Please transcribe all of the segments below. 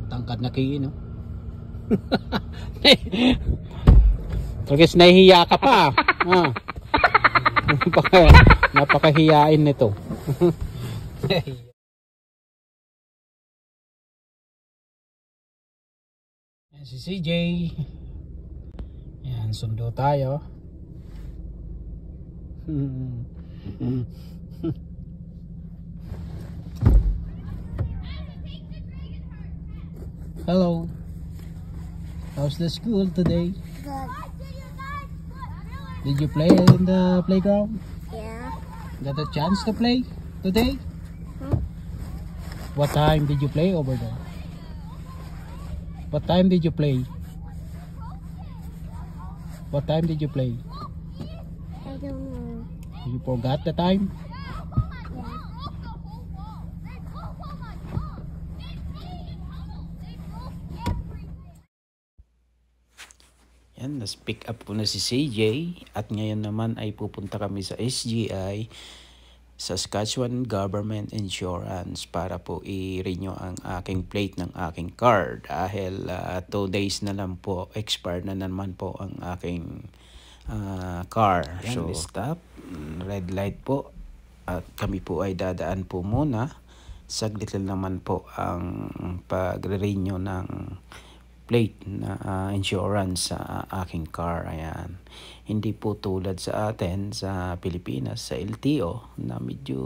Tangkad na kayo, no? Talagang nahihiya ka pa. Napakahiyain nito. Yan si CJ. Yan, sundo tayo. Hello. How's the school today? Good. Did you play in the playground? Yeah. Got a chance to play today? Huh? What time did you play over there? What time did you play? What time did you play? I don't know. You forgot the time? Yan, nas-pick up ko na si CJ at ngayon naman ay pupunta kami sa SGI, Saskatchewan Government Insurance, para po i-renew ang aking plate ng aking car dahil 2 days na lang po, expire na naman po ang aking car. Yan, so stop, red light po at kami po ay dadaan po muna. Saglit lang naman po ang pag-renew ng plate na insurance sa aking car. Ayan, hindi po tulad sa atin sa Pilipinas sa LTO na medyo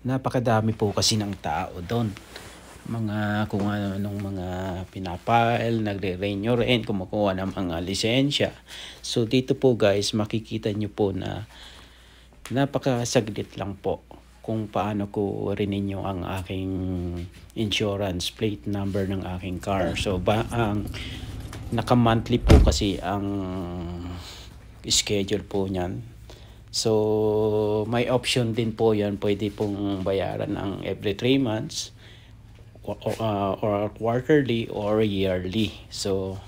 napakadami po kasi ng tao doon, mga kung anong mga pinapile, nagre-renew rin, kumukuha ng mga lisensya. So dito po guys, makikita nyo po na napakasaglit lang po kung paano ko renew ang aking insurance plate number ng aking car. So ang naka-monthly po kasi ang schedule po niyan. So may option din po yan, pwede pong bayaran ng every 3 months or quarterly or yearly. So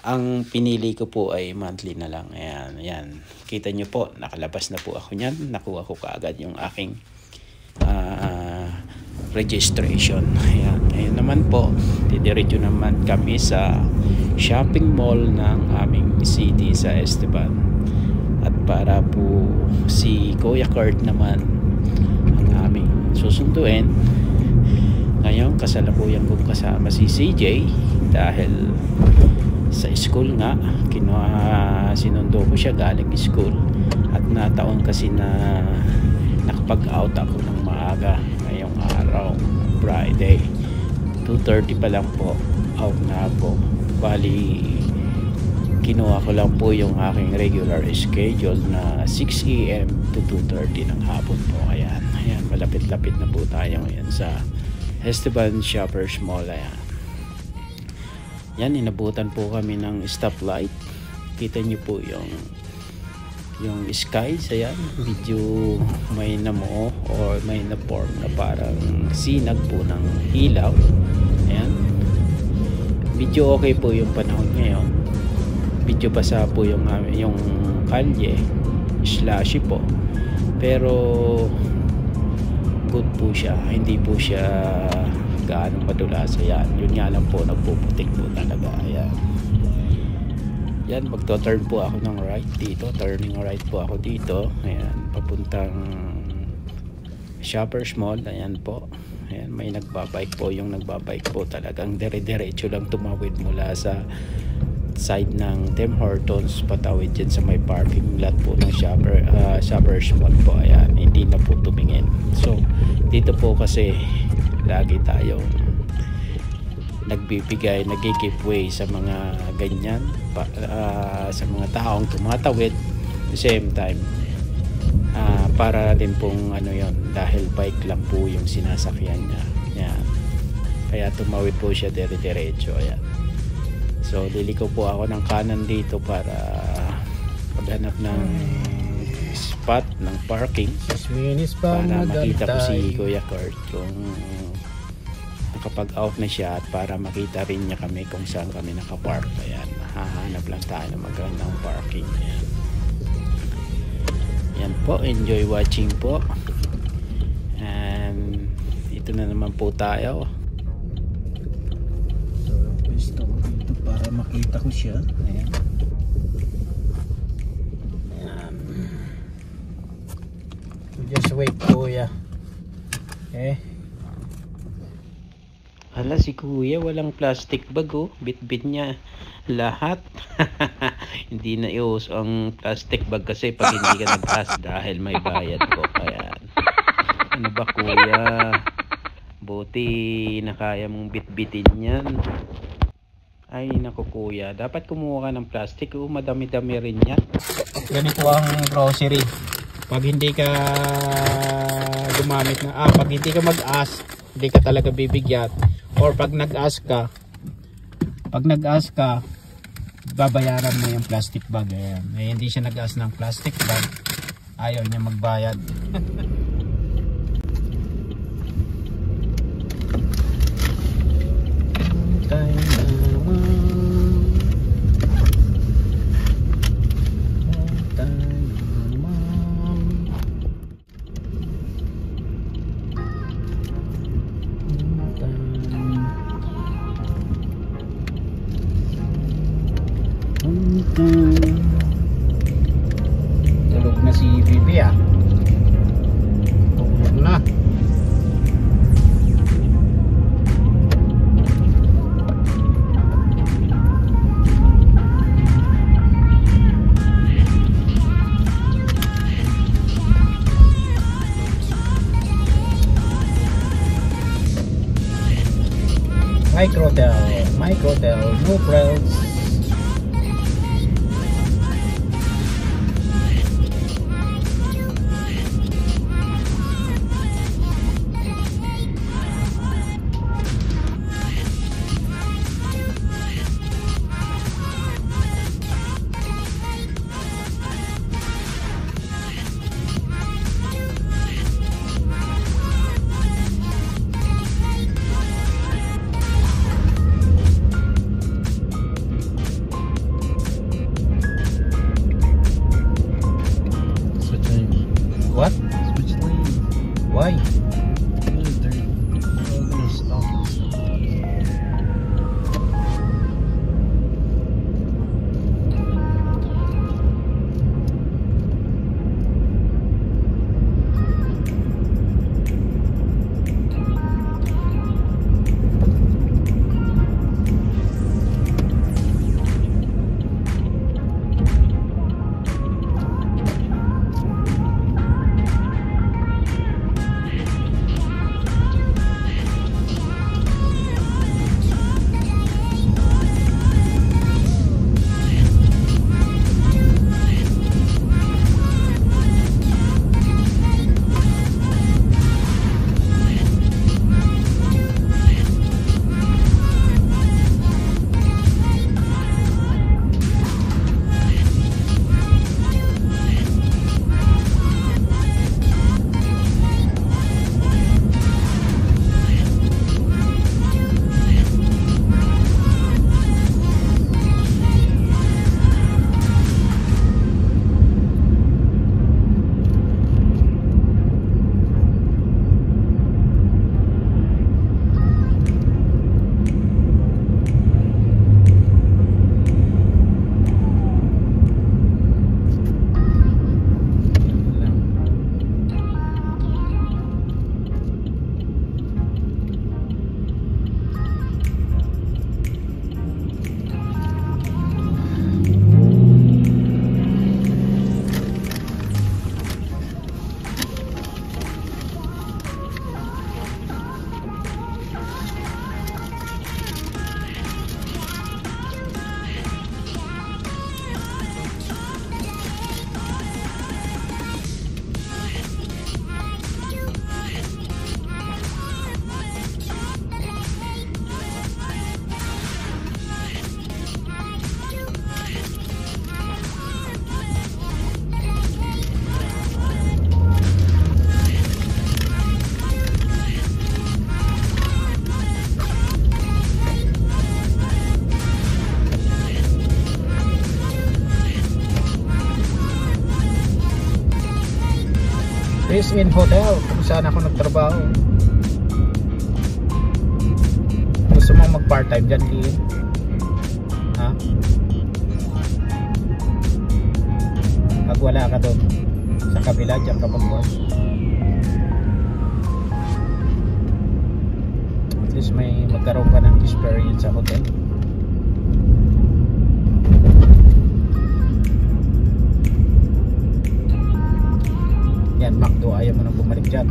ang pinili ko po ay monthly na lang. Ayan, ayan. Kita nyo po, nakalabas na po ako niyan. Nakuha ko kaagad yung aking registration. Ayan. Ngayon naman po, didiretso naman kami sa shopping mall ng aming city sa Esteban. At para po si Kuya Kurt naman ang aming susunduin. Ngayon, kasalukuyan kong kasama si CJ dahil sa school nga, sinundo ko siya galing school at nataon kasi na nakapag-out ako ng maaga ngayong araw, Friday. 2:30 pa lang po, out na ako. Bali, kinuha ko lang po yung aking regular schedule na 6 AM to 2:30 ng hapon po. Ayan, ayan, malapit-lapit na po tayo ngayon sa Esteban Shoppers Mall. Ayan. Yan, inabutan po kami ng stoplight. Kita nyo po yung skies. Ayan, medyo may namuo or may na-form na parang sinag po ng ilaw. Ayan, medyo okay po yung panahon ngayon. Medyo basa po yung kalye, slushy po, pero good po siya, hindi po siya gaano madulas. Ayan, yun nga lang po, nagpuputik po talaga. Ayan, yan, magto-turn po ako ng right dito, turning right po ako dito. Ayan, papuntang Shoppers Mall. Ayan po, ayan, may nagbabike po. Yung nagbabike po talagang dire-diretso lang tumawid mula sa side ng Tim Hortons patawid dyan sa may parking lot po ng Shoppers Mall po. Ayan, hindi na po tumingin. So dito po kasi lagi tayong nagbibigay, nag-giveaway sa mga ganyan sa mga taong tumatawid. At the same time, para din pong yon, dahil bike lang po yung sinasakyan niya. Ayan, kaya tumawid po siya dire-diretso. Ayan, so liliko po ako ng kanan dito para maghanap ng spot ng parking para makita ko si Kuya Kurt kung nakapag-out na siya at para makita rin niya kami kung saan kami nakapark. Ayan, hahanap lang tayo ng magandang parking. Ayan. Yan po, enjoy watching po. And ito na naman po tayo. makita ko siya. Ayan. Ayan. Just wait, kuya. Okay. Hala, si kuya walang plastic bag, oh. Bit-bit niya lahat. Hindi na iuso ang plastic bag kasi pag hindi ka nag-ask dahil may bayad ko. Ayan. Ano ba, kuya? Buti na kaya mong bit-bitin yan. Ay naku, kuya, dapat kumuha ka ng plastic. Madami-dami rin yan. Ganito ang grocery. Pag hindi ka gumamit na pag hindi ka mag-ask, hindi ka talaga bibigyan. Or pag nag-ask ka, babayaran mo yung plastic bag. Ayan. Eh, hindi siya nag-ask ng plastic bag, ayaw niya magbayad. Tulog na si Bibi, ah. Tulog na. Microtel, no bells. What? Switch lanes. Why? They're all gonna stop. Chris Inn Hotel, kung saan ako nagtrabaho. Gusto mong mag part time dyan, Kiin? Ha? Pag wala ka doon sa kabila, dyan ka magbuhat. At least may magkaroon ka ng experience sa hotel. Yan, Macdo, ayaw mo nang bumalik dyan.